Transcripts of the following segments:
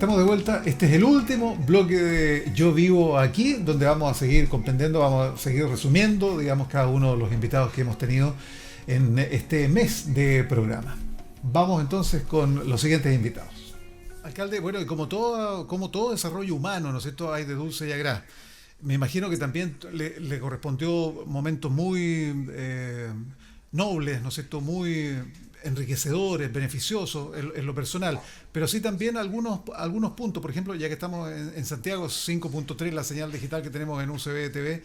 estamos de vuelta. Este es el último bloque de Yo Vivo Aquí, donde vamos a seguir comprendiendo, vamos a seguir resumiendo, digamos, cada uno de los invitados que hemos tenido en este mes de programa. Vamos entonces con los siguientes invitados. Alcalde, bueno, y como todo desarrollo humano, ¿no es cierto?, hay de dulce y a gras. Me imagino que también le correspondió momentos muy nobles, ¿no es cierto?, muy enriquecedores, beneficiosos en lo personal, pero sí también algunos puntos, por ejemplo, ya que estamos en Santiago, 5.3, la señal digital que tenemos en UCB TV,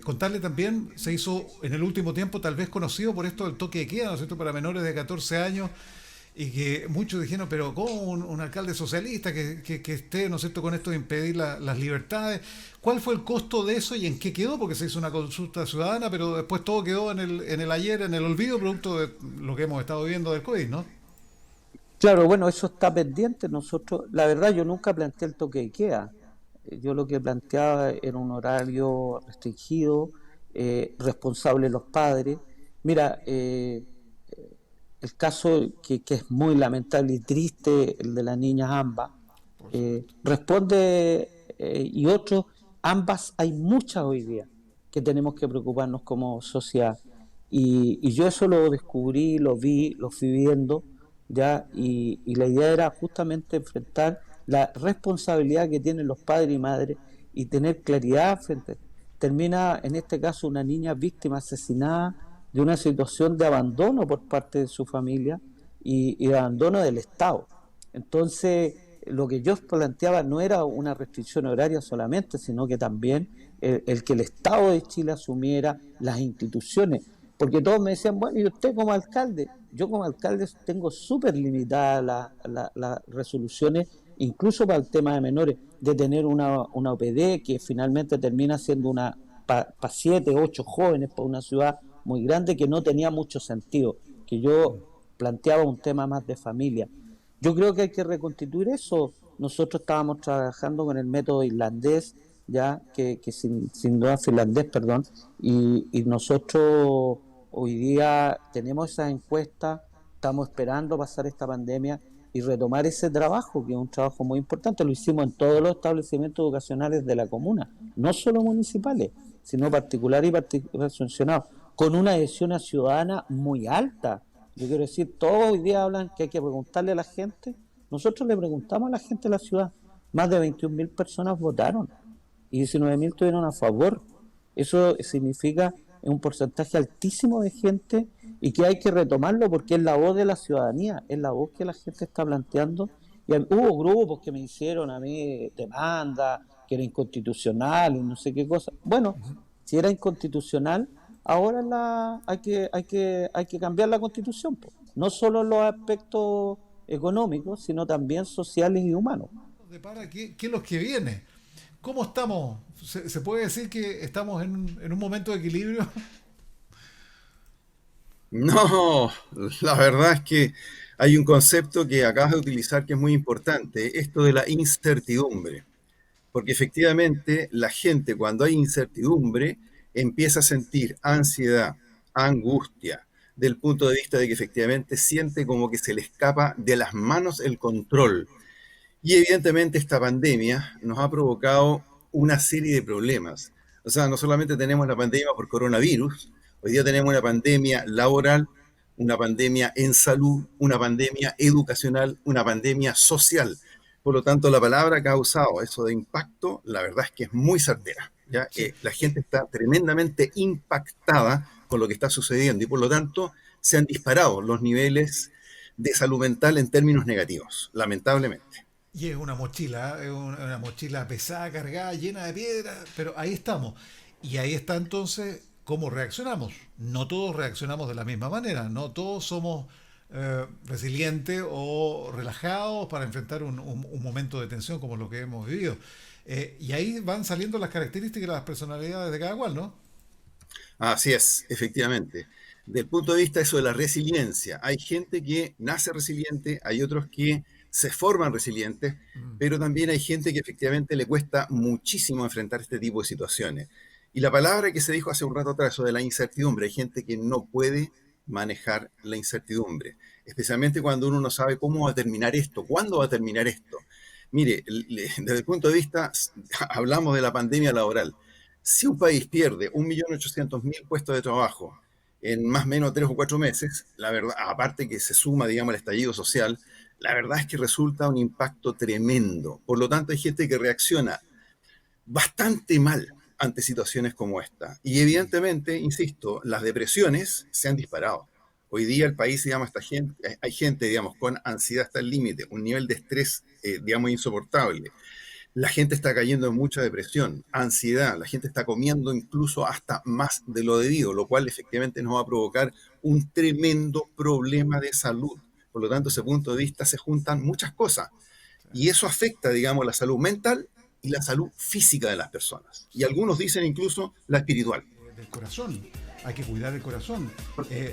contarle también, se hizo en el último tiempo tal vez conocido por esto del toque de queda, ¿no es cierto?, para menores de 14 años, y que muchos dijeron, pero ¿cómo un alcalde socialista que esté, ¿no es cierto?, con esto de impedir las libertades? ¿Cuál fue el costo de eso y en qué quedó? Porque se hizo una consulta ciudadana, pero después todo quedó en el ayer, en el olvido, producto de lo que hemos estado viviendo del COVID, ¿no? Claro, bueno, eso está pendiente. Nosotros, la verdad, yo nunca planteé el toque de queda. Yo lo que planteaba era un horario restringido, responsable de los padres. Mira, el caso que es muy lamentable y triste, el de la niña Amba, Por supuesto. responde y otros, ambas hay muchas hoy día que tenemos que preocuparnos como sociedad. Y yo eso lo descubrí, lo vi, lo fui viendo, ya, y la idea era justamente enfrentar la responsabilidad que tienen los padres y madres y tener claridad frente. Termina en este caso una niña víctima asesinada de una situación de abandono por parte de su familia y de abandono del Estado. Entonces, lo que yo planteaba no era una restricción horaria solamente, sino que también el que el Estado de Chile asumiera las instituciones. Porque todos me decían, bueno, ¿y usted como alcalde? Yo como alcalde tengo súper limitadas las resoluciones, incluso para el tema de menores, de tener una OPD que finalmente termina siendo una para 7, 8 jóvenes, para una ciudad muy grande que no tenía mucho sentido, que yo planteaba un tema más de familia. Yo creo que hay que reconstituir eso. Nosotros estábamos trabajando con el método irlandés, ya que sin duda finlandés, perdón, y nosotros hoy día tenemos esas encuestas, estamos esperando pasar esta pandemia y retomar ese trabajo, que es un trabajo muy importante. Lo hicimos en todos los establecimientos educacionales de la comuna, no solo municipales, sino particulares y particulares sancionados, con una adhesión ciudadana muy alta. Yo quiero decir, todos hoy día hablan que hay que preguntarle a la gente. Nosotros le preguntamos a la gente de la ciudad. Más de 21.000 personas votaron y 19.000 estuvieron a favor. Eso significa un porcentaje altísimo de gente y que hay que retomarlo porque es la voz de la ciudadanía, es la voz que la gente está planteando. Y hubo grupos que me hicieron a mí demanda, que era inconstitucional y no sé qué cosa. Bueno, si era inconstitucional, ahora hay que cambiar la constitución, po. No solo en los aspectos económicos, sino también sociales y humanos. Depara, ¿qué es lo que viene? ¿Cómo estamos? ¿Se puede decir que estamos en un momento de equilibrio? No, la verdad es que hay un concepto que acabas de utilizar que es muy importante, esto de la incertidumbre, porque efectivamente la gente cuando hay incertidumbre empieza a sentir ansiedad, angustia, del punto de vista de que efectivamente siente como que se le escapa de las manos el control. Y evidentemente esta pandemia nos ha provocado una serie de problemas. O sea, no solamente tenemos la pandemia por coronavirus, hoy día tenemos una pandemia laboral, una pandemia en salud, una pandemia educacional, una pandemia social. Por lo tanto, la palabra que ha usado, eso de impacto, la verdad es que es muy certera. ¿Ya? Sí. La gente está tremendamente impactada con lo que está sucediendo y por lo tanto se han disparado los niveles de salud mental en términos negativos, lamentablemente. Y es una mochila, es una mochila pesada, cargada, llena de piedras, pero ahí estamos. Y ahí está entonces cómo reaccionamos. No todos reaccionamos de la misma manera, no todos somos resilientes o relajados para enfrentar un momento de tensión como lo que hemos vivido. Y ahí van saliendo las características de las personalidades de cada cual, ¿no? Así es, efectivamente. Del punto de vista eso de la resiliencia, hay gente que nace resiliente, hay otros que se forman resilientes, Mm. pero también hay gente que efectivamente le cuesta muchísimo enfrentar este tipo de situaciones. Y la palabra que se dijo hace un rato atrás, eso de la incertidumbre, hay gente que no puede manejar la incertidumbre, especialmente cuando uno no sabe cómo va a terminar esto, cuándo va a terminar esto. Mire, desde el punto de vista, hablamos de la pandemia laboral. Si un país pierde 1.800.000 puestos de trabajo en más o menos 3 o 4 meses, la verdad, aparte que se suma, digamos, el estallido social, la verdad es que resulta un impacto tremendo. Por lo tanto, hay gente que reacciona bastante mal ante situaciones como esta. Y evidentemente, insisto, las depresiones se han disparado. Hoy día el país, digamos, hay gente, digamos, con ansiedad hasta el límite, un nivel de estrés, digamos, insoportable. La gente está cayendo en mucha depresión, ansiedad, la gente está comiendo incluso hasta más de lo debido, lo cual efectivamente nos va a provocar un tremendo problema de salud. Por lo tanto, desde ese punto de vista se juntan muchas cosas y eso afecta, digamos, la salud mental y la salud física de las personas. Y algunos dicen incluso la espiritual. Del corazón. Hay que cuidar el corazón,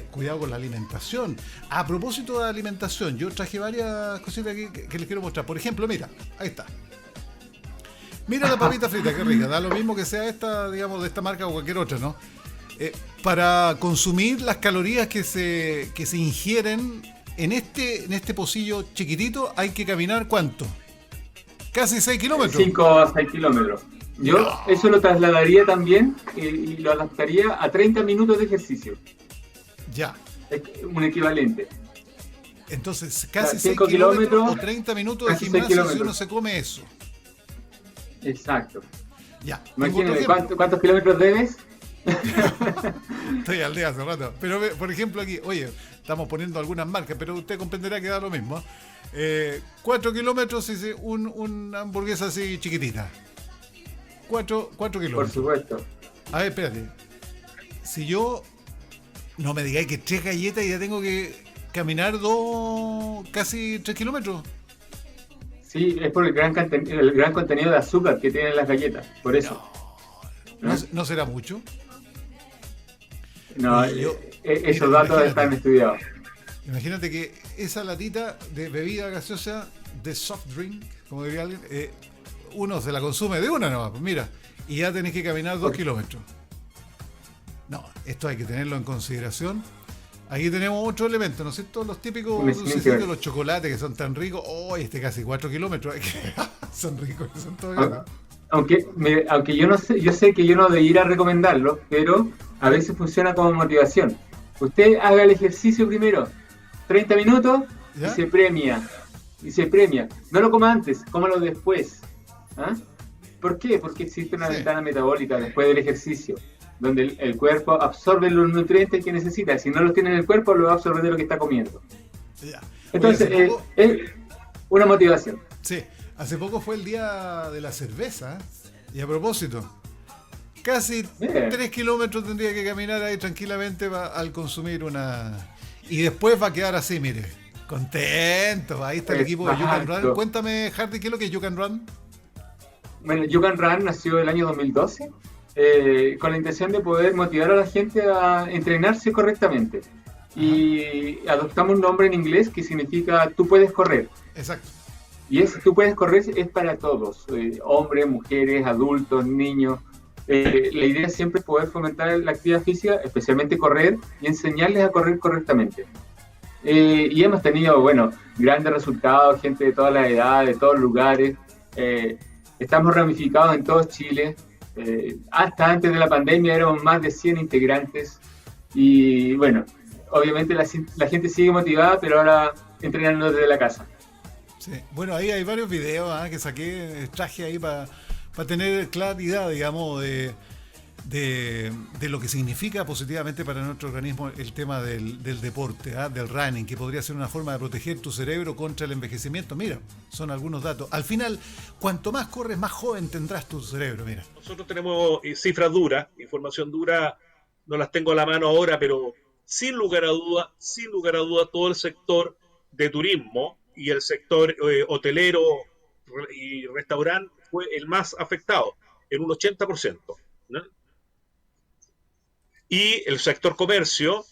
cuidado con la alimentación. A propósito de alimentación, yo traje varias cositas aquí que les quiero mostrar. Por ejemplo, mira, ahí está. Mira la papita frita, qué rica. Da lo mismo que sea esta, digamos, de esta marca o cualquier otra, ¿no? Para consumir las calorías que se ingieren en este pocillo chiquitito, hay que caminar ¿cuánto? Casi 6 kilómetros. 5 a 6 kilómetros. Yo eso lo trasladaría también y lo adaptaría a 30 minutos de ejercicio. Ya. Un equivalente. Entonces, casi 5 6 kilómetros o 30 30 minutos de gimnasio si uno se come eso. Exacto. Ya. Imagínate, ¿cuántos kilómetros debes? Estoy al día hace rato. Pero, por ejemplo, aquí, oye, estamos poniendo algunas marcas, pero usted comprenderá que da lo mismo. 4 kilómetros y una hamburguesa así chiquitita. 4 kilómetros. Por supuesto. A ver, espérate. Si yo no me digáis que 3 galletas y ya tengo que caminar casi 3 kilómetros. Sí, es por el gran contenido de azúcar que tienen las galletas, por eso. ¿No será mucho? No, esos datos están estudiados. Imagínate que esa latita de bebida gaseosa, de soft drink, como diría alguien, uno se la consume de una nomás, pues mira, y ya tenés que caminar 2 kilómetros. No, esto hay que tenerlo en consideración. Aquí tenemos otro elemento, ¿no es cierto? Los típicos dulcecitos, los chocolates que son tan ricos. Oh, casi 4 kilómetros. Son ricos, son todos ricos. Aunque yo sé que yo no debería recomendarlo, pero a veces funciona como motivación. Usted haga el ejercicio primero, 30 minutos, ¿ya? Y se premia. No lo coma antes, cómalo después. ¿Ah? ¿Por qué? Porque existe una ventana metabólica después del ejercicio, donde el cuerpo absorbe los nutrientes que necesita. Si no los tiene en el cuerpo, lo va a absorber de lo que está comiendo. Ya. Entonces, es una motivación. Sí, hace poco fue el día de la cerveza. Y a propósito, casi 3 kilómetros tendría que caminar ahí tranquilamente al consumir una... Y después va a quedar así, mire, contento. Ahí está el equipo de You Can Run. Cuéntame, Hardy, ¿qué es lo que es You Can Run? Bueno, You Can Run nació el año 2012 con la intención de poder motivar a la gente a entrenarse correctamente. Y adoptamos un nombre en inglés que significa tú puedes correr. Exacto. Y tú puedes correr es para todos, hombres, mujeres, adultos, niños. La idea es siempre poder fomentar la actividad física, especialmente correr, y enseñarles a correr correctamente. Y hemos tenido, grandes resultados, gente de todas las edades, de todos lugares. Estamos ramificados en todo Chile. Hasta antes de la pandemia éramos más de 100 integrantes. Y obviamente la gente sigue motivada, pero ahora entrenando desde la casa. Sí. Bueno, ahí hay varios videos que saqué, traje ahí para tener claridad, digamos, de lo que significa positivamente para nuestro organismo el tema del deporte, del running, que podría ser una forma de proteger tu cerebro contra el envejecimiento. Mira, son algunos datos. Al final, cuanto más corres, más joven tendrás tu cerebro, mira. Nosotros tenemos cifras duras, información dura, no las tengo a la mano ahora, pero sin lugar a duda, todo el sector de turismo y el sector hotelero y restaurante fue el más afectado, en un 80%, ¿no? Y el sector comercio,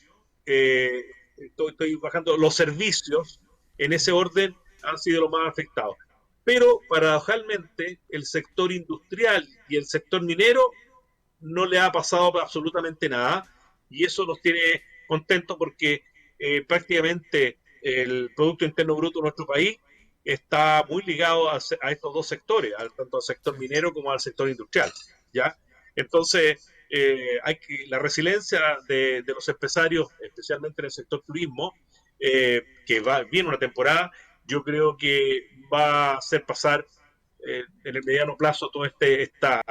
estoy bajando, los servicios, en ese orden, han sido los más afectados. Pero, paradojalmente, el sector industrial y el sector minero no le ha pasado absolutamente nada, y eso nos tiene contentos porque prácticamente el Producto Interno Bruto de nuestro país está muy ligado a estos dos sectores, tanto al sector minero como al sector industrial, ¿ya? Entonces, la resiliencia de los empresarios, especialmente en el sector turismo, viene una temporada, yo creo que va a hacer pasar en el mediano plazo toda esta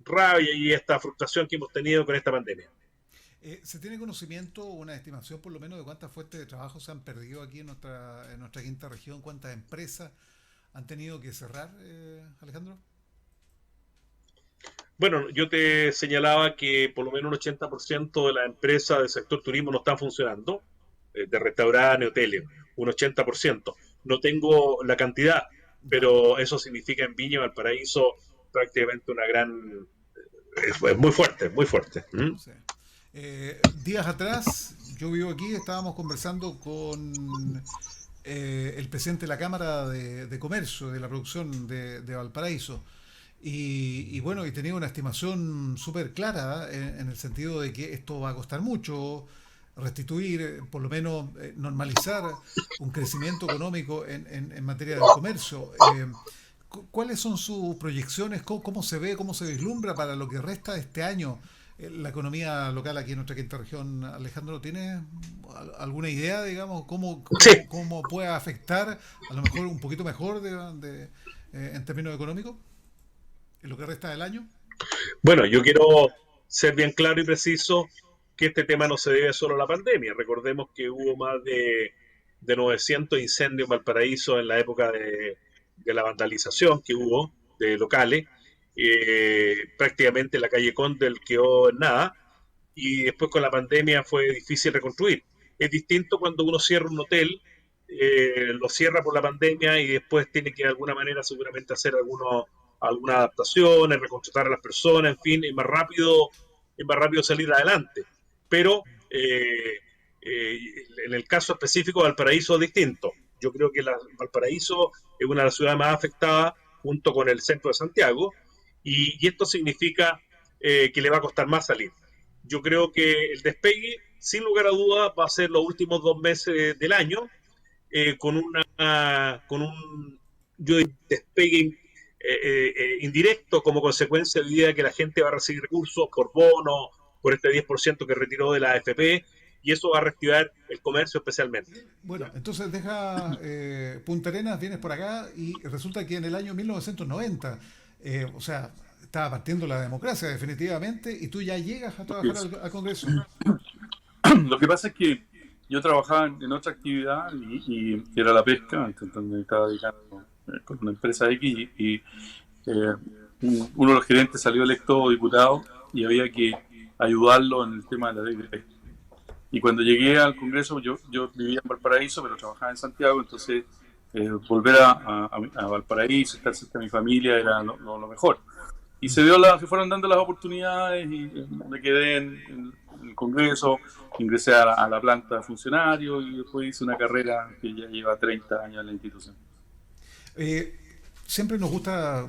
rabia y esta frustración que hemos tenido con esta pandemia. ¿Se tiene conocimiento, una estimación por lo menos de cuántas fuentes de trabajo se han perdido aquí en nuestra quinta región? ¿Cuántas empresas han tenido que cerrar, Alejandro? Bueno, yo te señalaba que por lo menos un 80% de las empresas del sector turismo no están funcionando, de restaurantes, hoteles, un 80%. No tengo la cantidad, pero eso significa en Viña y Valparaíso prácticamente una gran... Es muy fuerte, muy fuerte. Sí. Días atrás, yo vivo aquí, estábamos conversando con el presidente de la Cámara de Comercio, de la producción de Valparaíso. Y bueno, y tenía una estimación súper clara en el sentido de que esto va a costar mucho restituir, por lo menos normalizar un crecimiento económico en materia de comercio. ¿Cuáles son sus proyecciones? ¿Cómo se ve, cómo se vislumbra para lo que resta de este año la economía local aquí en nuestra quinta región? Alejandro, ¿tienes alguna idea, digamos, Sí. cómo puede afectar a lo mejor un poquito mejor en términos económicos en lo que resta del año? Bueno, yo quiero ser bien claro y preciso que este tema no se debe solo a la pandemia. Recordemos que hubo más de 900 incendios en Valparaíso en la época de la vandalización que hubo de locales. Prácticamente la calle Condel quedó en nada y después con la pandemia fue difícil reconstruir. Es distinto cuando uno cierra un hotel, lo cierra por la pandemia y después tiene que de alguna manera seguramente hacer algunas adaptaciones, recontratar a las personas, en fin, es más rápido salir adelante. Pero en el caso específico de Valparaíso es distinto. Yo creo que Valparaíso es una de las ciudades más afectadas junto con el centro de Santiago y esto significa que le va a costar más salir. Yo creo que el despegue, sin lugar a dudas, va a ser los últimos 2 meses del año con un despegue indirecto como consecuencia de que la gente va a recibir recursos por bono, por este 10% que retiró de la AFP, y eso va a reactivar el comercio especialmente. Bueno, entonces deja Punta Arenas, vienes por acá y resulta que en el año 1990, o sea, estaba partiendo la democracia definitivamente y tú ya llegas a trabajar al Congreso. Lo que pasa es que yo trabajaba en otra actividad y era la pesca, entonces me estaba dedicando con una empresa X y uno de los gerentes salió electo diputado y había que ayudarlo en el tema de la ley de pesca. Y cuando llegué al Congreso, yo vivía en Valparaíso, pero trabajaba en Santiago, entonces volver a Valparaíso, estar cerca de mi familia era lo mejor. Y se fueron dando las oportunidades y me quedé en el Congreso, ingresé a la planta de funcionario y después hice una carrera que ya lleva 30 años en la institución. Siempre nos gusta,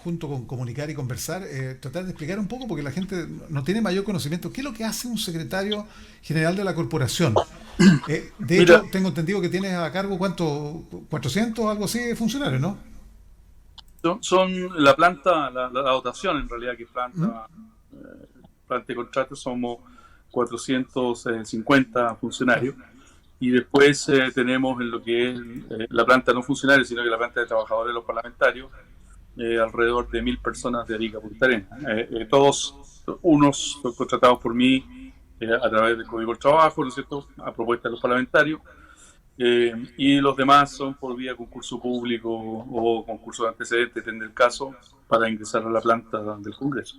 junto con comunicar y conversar, tratar de explicar un poco, porque la gente no tiene mayor conocimiento. ¿Qué es lo que hace un secretario general de la corporación? De hecho, tengo entendido que tienes a cargo, ¿cuánto? 400 o algo así de funcionarios, ¿no? Son la planta, la dotación en realidad, que planta de contrato, somos 450 funcionarios. Y después tenemos en lo que es la planta no funcionaria, sino que la planta de trabajadores de los parlamentarios, alrededor de 1.000 personas de Arica Punta Arenas. Todos unos son contratados por mí a través del Código del Trabajo, ¿no es cierto?, a propuesta de los parlamentarios, y los demás son por vía concurso público o concurso de antecedentes, depende del caso, para ingresar a la planta del Congreso.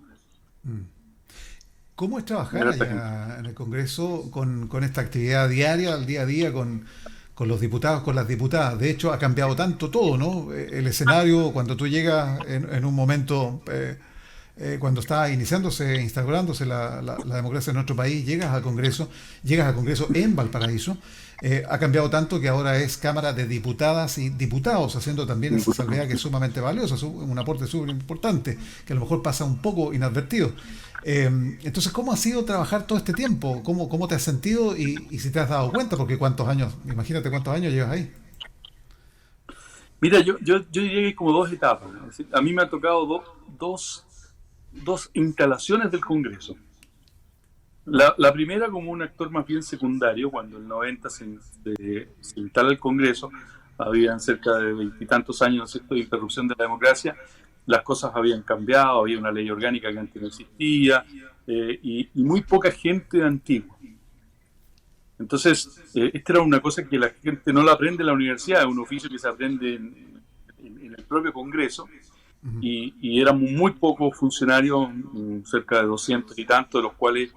¿Cómo es trabajar allá en el Congreso con esta actividad diaria, al día a día, con los diputados, con las diputadas? De hecho, ha cambiado tanto todo, ¿no? El escenario, cuando tú llegas en un momento, cuando está iniciándose, instaurándose la democracia en nuestro país, llegas al Congreso en Valparaíso, ha cambiado tanto que ahora es Cámara de Diputadas y Diputados, haciendo también esa salvedad que es sumamente valiosa, un aporte súper importante, que a lo mejor pasa un poco inadvertido. Entonces, ¿cómo ha sido trabajar todo este tiempo? ¿Cómo te has sentido y si te has dado cuenta? Porque cuántos años, imagínate cuántos años llevas ahí. Mira, yo diría que hay como dos etapas, ¿no? Es decir, a mí me ha tocado dos instalaciones del Congreso. La primera como un actor más bien secundario, cuando en el 90 se instala el Congreso, habían cerca de 20 y tantos años, ¿no es cierto?, de interrupción de la democracia, las cosas habían cambiado, había una ley orgánica que antes no existía, y muy poca gente antigua. Entonces, esta era una cosa que la gente no la aprende en la universidad, es un oficio que se aprende en el propio Congreso, y éramos muy pocos funcionarios, cerca de 200 y tantos, de los cuales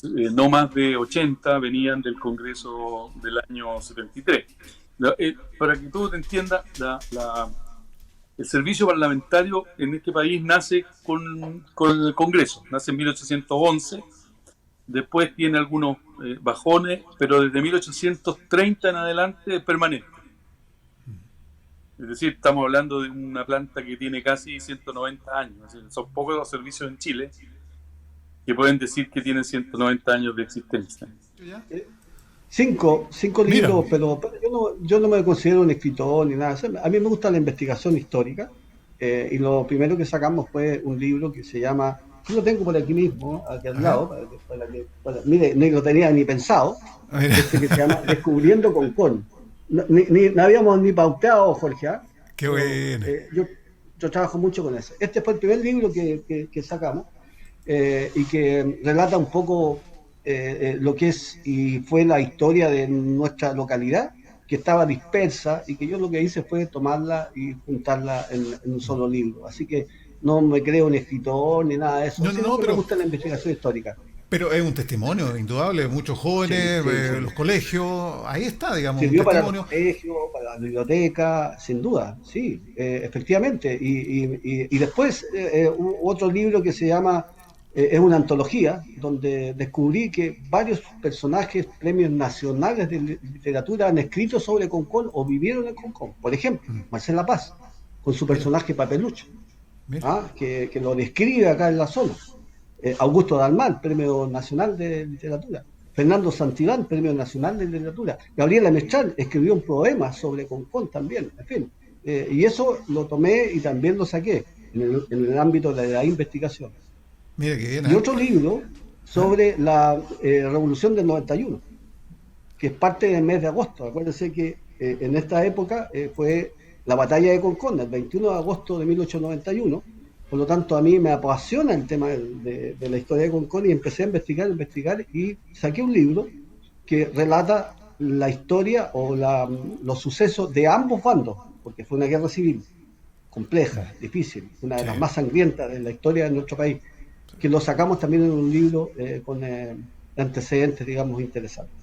no más de 80 venían del Congreso del año 73. Para que tú te entiendas, el servicio parlamentario en este país nace con el Congreso, nace en 1811, después tiene algunos bajones, pero desde 1830 en adelante es permanente. Es decir, estamos hablando de una planta que tiene casi 190 años. Es decir, son pocos los servicios en Chile que pueden decir que tienen 190 años de existencia. Cinco Mira. libros, pero yo no me considero un escritor ni nada. A mí me gusta la investigación histórica, y lo primero que sacamos fue un libro que se llama, yo lo tengo por aquí mismo, aquí al lado, mire, no lo tenía ni pensado, Mira. que se llama Descubriendo Concón. No habíamos ni pauteado, Jorge. Qué bueno. Yo trabajo mucho con eso. Este fue el primer libro que sacamos, y que relata un poco lo que es y fue la historia de nuestra localidad, que estaba dispersa y que yo lo que hice fue tomarla y juntarla en un solo libro. Así que no me creo un escritor ni nada de eso. No, Me gusta la investigación histórica. pero es un testimonio indudable, muchos jóvenes, Sí. los colegios, ahí está, digamos, un Sirvió para los testimonio. colegios, para la biblioteca, sin duda, sí, efectivamente. Y después otro libro que se llama, es una antología, donde descubrí que varios personajes, premios nacionales de literatura, han escrito sobre Concón o vivieron en Concón. Por ejemplo, Marcela Paz, con su personaje Papelucho, Mira. que lo describe acá en la zona. Augusto Dalmán, Premio Nacional de Literatura. Fernando Santillán, Premio Nacional de Literatura. Gabriela Mestral escribió un poema sobre Concón también, en fin. Y eso lo tomé y también lo saqué en el ámbito de la investigación. Mira qué bien, Y otro libro sobre la Revolución del 91, que es parte del mes de agosto. Acuérdense que en esta época fue la batalla de Concón, el 21 de agosto de 1891. Por lo tanto, a mí me apasiona el tema de la historia de Concón y empecé a investigar y saqué un libro que relata la historia o los sucesos de ambos bandos, porque fue una guerra civil compleja, difícil, una de las más sangrientas de la historia de nuestro país, que lo sacamos también en un libro con antecedentes, digamos, interesantes.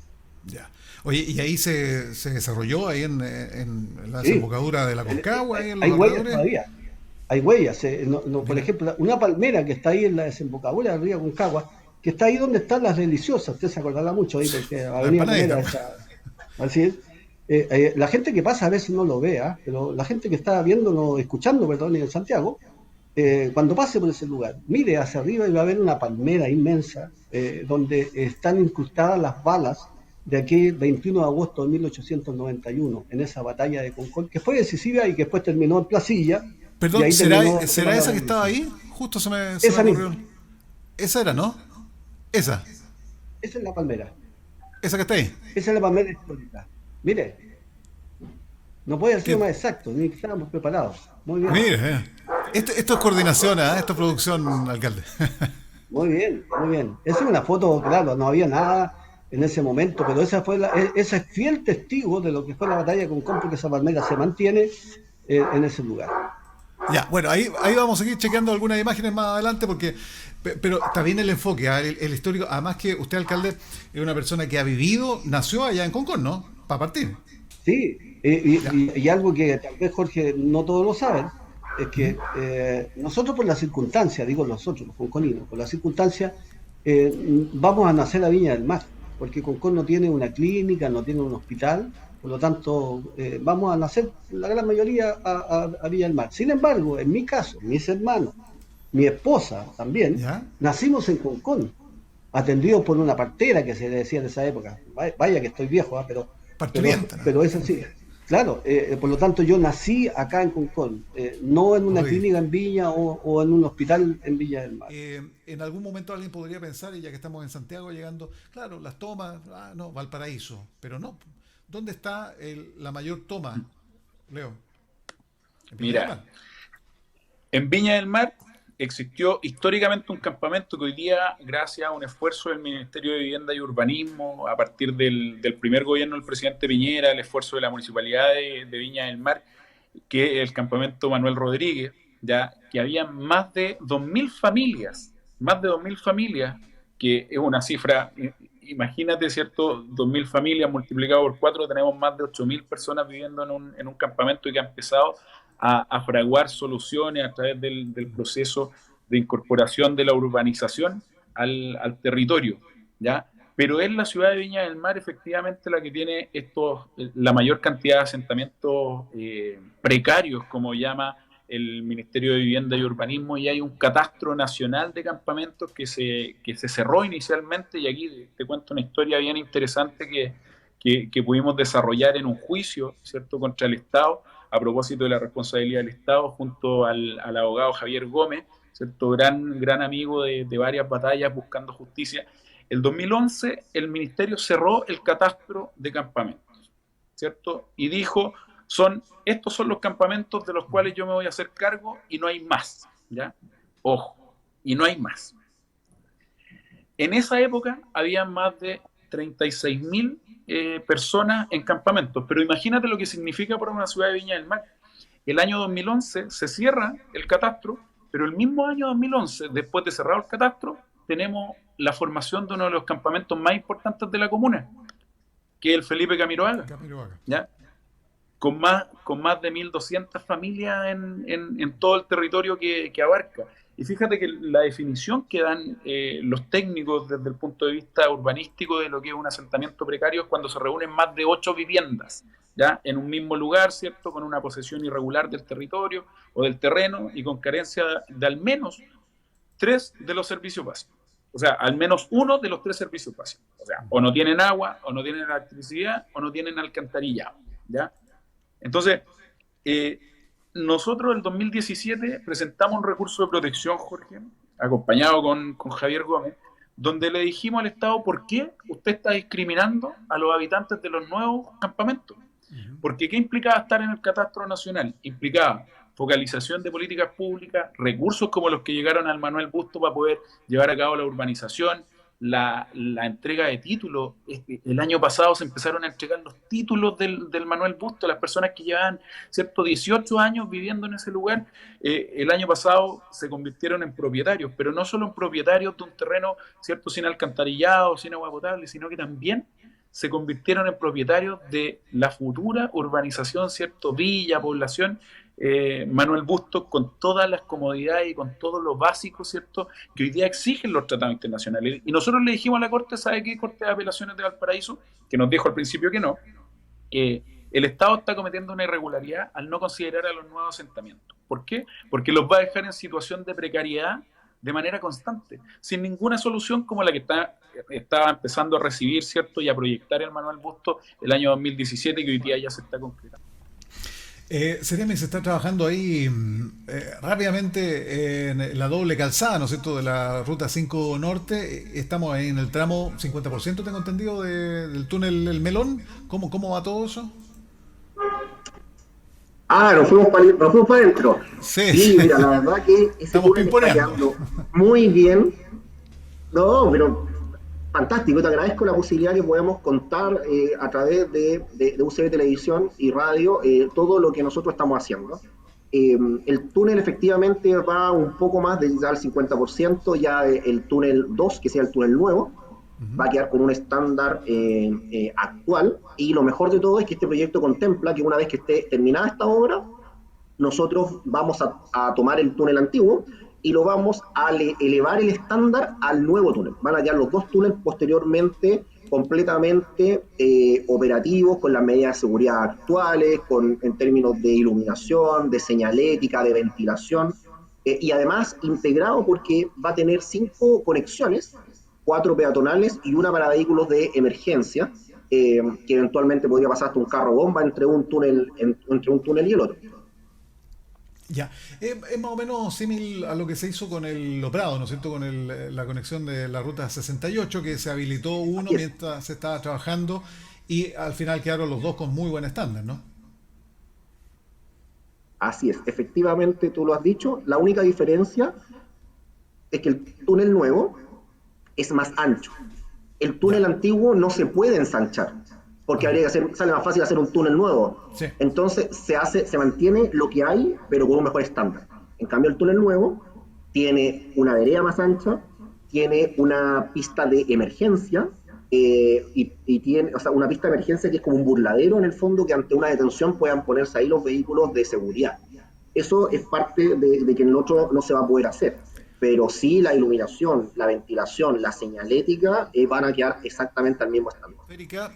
Ya. Oye, y ahí se desarrolló ahí en la Sí. desembocadura de la Concagua, ahí en Hay los huellas alrededores. todavía. Hay huellas. Por ejemplo, una palmera que está ahí en la desembocadura del río Concagua, que está ahí donde están las deliciosas, usted se acordará mucho ahí, porque Avenida empanadita. Palmera, así es. La gente que pasa a veces no lo vea, pero la gente que está viéndolo, escuchando, perdón, en Santiago, cuando pase por ese lugar, mire hacia arriba y va a ver una palmera inmensa, donde están incrustadas las balas de aquel 21 de agosto de 1891, en esa batalla de Concón, que fue decisiva y que después terminó en Placilla. Y Perdón, ahí ¿será terminó esa la que estaba ahí? Justo se me Esa ocurrió. misma. Esa era, ¿no? Esa Esa es la palmera. que está ahí. Esa es la palmera histórica. Mire, no puede ser Bien. más exacto, ni que estábamos preparados. Muy bien. Mire, esto es coordinación, esto es producción, alcalde. Muy bien, muy bien. Esa es una foto, claro, no había nada en ese momento, pero esa es fiel testigo de lo que fue la batalla de Concón, porque esa palmera se mantiene en ese lugar. Ya, bueno, ahí vamos a seguir chequeando algunas imágenes más adelante porque, pero está bien el enfoque, el histórico, además que usted, alcalde, es una persona que ha vivido, nació allá en Concón, ¿no? Para partir. Sí, y algo que tal vez, Jorge, no todos lo saben, es que nosotros por la circunstancia, digo nosotros, los conconinos, por la circunstancia, vamos a nacer a Viña del Mar, porque Concón no tiene una clínica, no tiene un hospital, por lo tanto, vamos a nacer la gran mayoría a Viña del Mar. Sin embargo, en mi caso, mis hermanos, mi esposa también, ¿Ya? nacimos en Concón, atendidos por una partera que se le decía en esa época. Vaya que estoy viejo, ¿ah? pero, Parturienta, ¿no? pero es así. Claro, por lo tanto yo nací acá en Concón, no en una Oye, clínica en Viña o en un hospital en Viña del Mar. en algún momento alguien podría pensar, y ya que estamos en Santiago llegando, claro, las tomas, no, Valparaíso, pero no. ¿Dónde está la mayor toma, Leo? En Viña del Mira, Mar. en Viña del Mar existió históricamente un campamento que hoy día, gracias a un esfuerzo del Ministerio de Vivienda y Urbanismo, a partir del primer gobierno del presidente Piñera, el esfuerzo de la Municipalidad de Viña del Mar, que el campamento Manuel Rodríguez, ya que había más de 2.000 familias, que es una cifra, imagínate, ¿cierto? 2.000 familias multiplicado por 4, tenemos más de 8.000 personas viviendo en un campamento y que ha empezado a fraguar soluciones a través del proceso de incorporación de la urbanización al territorio, ¿ya? Pero es la ciudad de Viña del Mar efectivamente la que tiene la mayor cantidad de asentamientos precarios, como llama el Ministerio de Vivienda y Urbanismo, y hay un catastro nacional de campamentos que se cerró inicialmente, y aquí te cuento una historia bien interesante que pudimos desarrollar en un juicio, ¿cierto?, contra el Estado, a propósito de la responsabilidad del Estado, junto al abogado Javier Gómez, ¿cierto?, gran amigo de varias batallas buscando justicia. El 2011 el ministerio cerró el catastro de campamentos, ¿cierto? Y dijo, estos son los campamentos de los cuales yo me voy a hacer cargo y no hay más, ¿ya? Ojo, y no hay más. En esa época había más de 36.000 personas en campamentos, pero imagínate lo que significa para una ciudad de Viña del Mar. El año 2011 se cierra el catastro, pero el mismo año 2011, después de cerrar el catastro, tenemos la formación de uno de los campamentos más importantes de la comuna, que es el Felipe Camiroaga, ¿ya? Con más de 1.200 familias en todo el territorio que abarca. Y fíjate que la definición que dan los técnicos desde el punto de vista urbanístico de lo que es un asentamiento precario es cuando se reúnen más de 8 viviendas, ¿ya?, en un mismo lugar, ¿cierto?, con una posesión irregular del territorio o del terreno y con carencia de al menos 3 de los servicios básicos. O sea, al menos uno de los 3 servicios básicos. O sea, o no tienen agua, o no tienen electricidad, o no tienen alcantarillado, ¿ya? Entonces, nosotros en 2017 presentamos un recurso de protección, Jorge, acompañado con Javier Gómez, donde le dijimos al Estado por qué usted está discriminando a los habitantes de los nuevos campamentos. Porque ¿qué implicaba estar en el catastro nacional? Implicaba focalización de políticas públicas, recursos como los que llegaron al Manuel Busto para poder llevar a cabo la urbanización, la entrega de títulos. El año pasado se empezaron a entregar los títulos del Manuel Busto a las personas que llevaban, ¿cierto?, 18 años viviendo en ese lugar. El año pasado se convirtieron en propietarios, pero no solo en propietarios de un terreno, ¿cierto?, sin alcantarillado, sin agua potable, sino que también se convirtieron en propietarios de la futura urbanización, ¿cierto?, villa, población, Manuel Bustos, con todas las comodidades y con todo lo básico, ¿cierto?, que hoy día exigen los tratados internacionales. Y nosotros le dijimos a la Corte, ¿sabe qué? Corte de Apelaciones de Valparaíso, que nos dijo al principio que no, el Estado está cometiendo una irregularidad al no considerar a los nuevos asentamientos. ¿Por qué? Porque los va a dejar en situación de precariedad de manera constante, sin ninguna solución como la que estaba empezando a recibir, ¿cierto?, y a proyectar el Manuel Bustos el año 2017, que hoy día ya se está concretando. Seremi, se está trabajando ahí rápidamente en la doble calzada, ¿no es cierto?, de la Ruta 5 Norte. Estamos ahí en el tramo 50%, tengo entendido, del túnel El Melón. ¿Cómo va todo eso? Nos fuimos para adentro. Sí, mira, la verdad que ese túnel está quedando muy bien. No, pero fantástico. Te agradezco la posibilidad que podamos contar a través de UCB Televisión y Radio todo lo que nosotros estamos haciendo. El túnel efectivamente va un poco más del 50%, ya el túnel 2, que sea el túnel nuevo, va a quedar con un estándar actual, y lo mejor de todo es que este proyecto contempla que una vez que esté terminada esta obra, nosotros vamos a tomar el túnel antiguo y lo vamos a elevar el estándar al nuevo túnel. Van a quedar los 2 túneles posteriormente completamente operativos, con las medidas de seguridad actuales, en términos de iluminación, de señalética, de ventilación. y además integrado porque va a tener 5 conexiones, 4 peatonales y una para vehículos de emergencia, que eventualmente podría pasar hasta un carro bomba entre un túnel y el otro. Ya, es más o menos similar a lo que se hizo con el Loprado, ¿no es cierto? Con la conexión de la ruta 68, que se habilitó uno mientras se estaba trabajando y al final quedaron los dos con muy buen estándar, ¿no? Así es, efectivamente tú lo has dicho, la única diferencia es que el túnel nuevo es más ancho. El túnel antiguo no se puede ensanchar, porque sale más fácil hacer un túnel nuevo. Sí. Entonces se mantiene lo que hay, pero con un mejor estándar. En cambio, el túnel nuevo tiene una vereda más ancha, tiene una pista de emergencia, y tiene, o sea, una pista de emergencia que es como un burladero en el fondo, que ante una detención puedan ponerse ahí los vehículos de seguridad. Eso es parte de que en el otro no se va a poder hacer. Pero sí la iluminación, la ventilación, la señalética van a quedar exactamente al mismo estándar. Erika,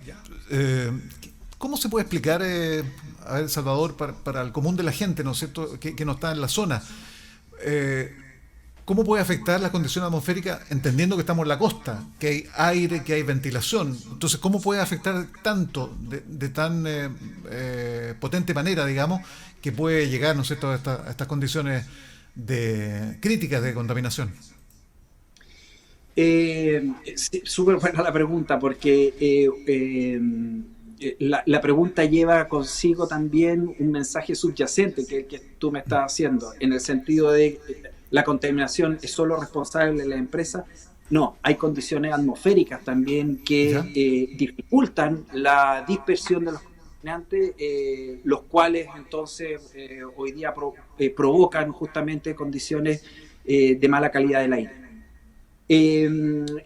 ¿cómo se puede explicar, a ver, Salvador, para el común de la gente, ¿no es cierto?, que no está en la zona? ¿Cómo puede afectar la condición atmosférica, entendiendo que estamos en la costa, que hay aire, que hay ventilación? Entonces, ¿cómo puede afectar tanto, de tan potente manera, digamos, que puede llegar, ¿no es cierto?, a estas condiciones críticas de contaminación? Sí, súper buena la pregunta, porque la pregunta lleva consigo también un mensaje subyacente que tú me estás haciendo, en el sentido de la contaminación es solo responsable de la empresa. No, hay condiciones atmosféricas también que dificultan la dispersión de los contaminantes, los cuales entonces hoy día provocan justamente condiciones de mala calidad del aire.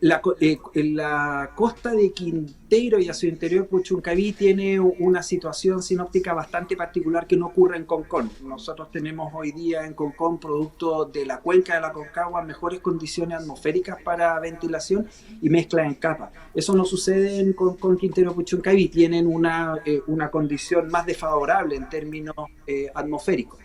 La costa de Quintero y a su interior Puchuncaví tiene una situación sinóptica bastante particular que no ocurre en Concón. Nosotros tenemos hoy día en Concón, producto de la cuenca de la Concagua, mejores condiciones atmosféricas para ventilación y mezcla en capa. Eso no sucede en Concón, Quintero, Puchuncaví. Tienen una condición más desfavorable en términos atmosféricos.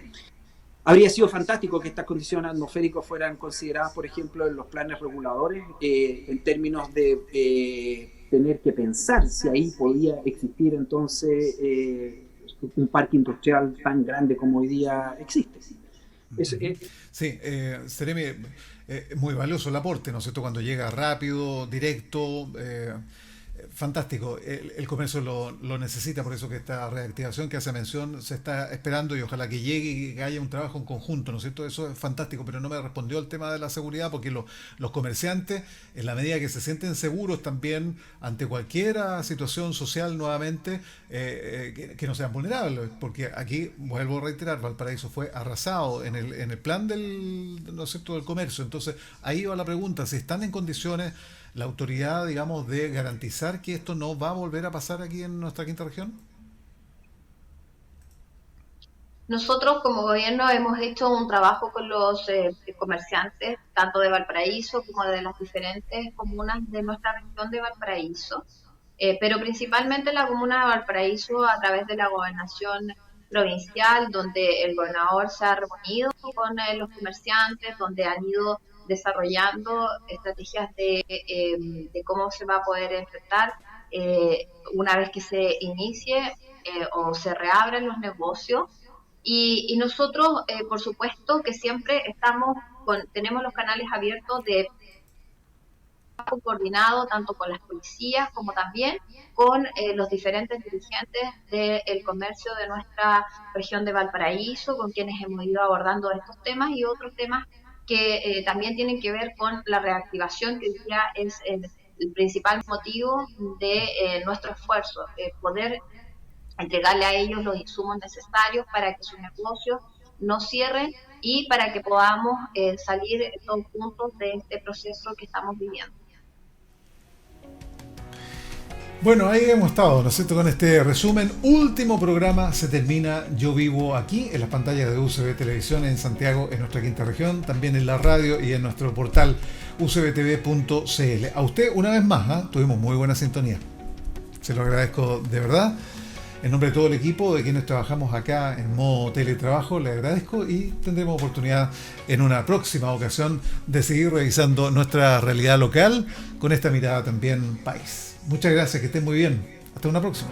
Habría sido fantástico que estas condiciones atmosféricas fueran consideradas, por ejemplo, en los planes reguladores, en términos de tener que pensar si ahí podía existir entonces un parque industrial tan grande como hoy día existe. Sí, Seremi, muy valioso el aporte, ¿no es cierto?, cuando llega rápido, directo. Fantástico, el comercio lo necesita, por eso que esta reactivación que hace mención se está esperando y ojalá que llegue y que haya un trabajo en conjunto, ¿no es cierto? Eso es fantástico, pero no me respondió el tema de la seguridad, porque los comerciantes, en la medida que se sienten seguros también ante cualquier situación social nuevamente, que no sean vulnerables, porque aquí, vuelvo a reiterar, Valparaíso fue arrasado en el plan ¿no es cierto?, del comercio. Entonces ahí va la pregunta, si están en condiciones la autoridad, digamos, de garantizar que esto no va a volver a pasar aquí en nuestra quinta región. Nosotros como gobierno hemos hecho un trabajo con los comerciantes, tanto de Valparaíso como de las diferentes comunas de nuestra región de Valparaíso, pero principalmente la comuna de Valparaíso a través de la gobernación provincial, donde el gobernador se ha reunido con los comerciantes, donde han ido desarrollando estrategias de cómo se va a poder enfrentar una vez que se inicie o se reabran los negocios. Y nosotros, por supuesto, que siempre tenemos los canales abiertos de coordinado tanto con las policías como también con los diferentes dirigentes del comercio de nuestra región de Valparaíso, con quienes hemos ido abordando estos temas y otros temas que también tienen que ver con la reactivación, que hoy día es el principal motivo de nuestro esfuerzo, poder entregarle a ellos los insumos necesarios para que sus negocios no cierren y para que podamos salir todos juntos de este proceso que estamos viviendo. Bueno, ahí hemos estado, ¿no es cierto?, con este resumen. Último programa, se termina Yo Vivo Aquí, en las pantallas de UCB Televisión en Santiago, en nuestra quinta región, también en la radio y en nuestro portal ucbtv.cl. A usted, una vez más, tuvimos muy buena sintonía. Se lo agradezco de verdad. En nombre de todo el equipo, de quienes trabajamos acá en modo teletrabajo, le agradezco y tendremos oportunidad en una próxima ocasión de seguir revisando nuestra realidad local con esta mirada también país. Muchas gracias, que estén muy bien. Hasta una próxima.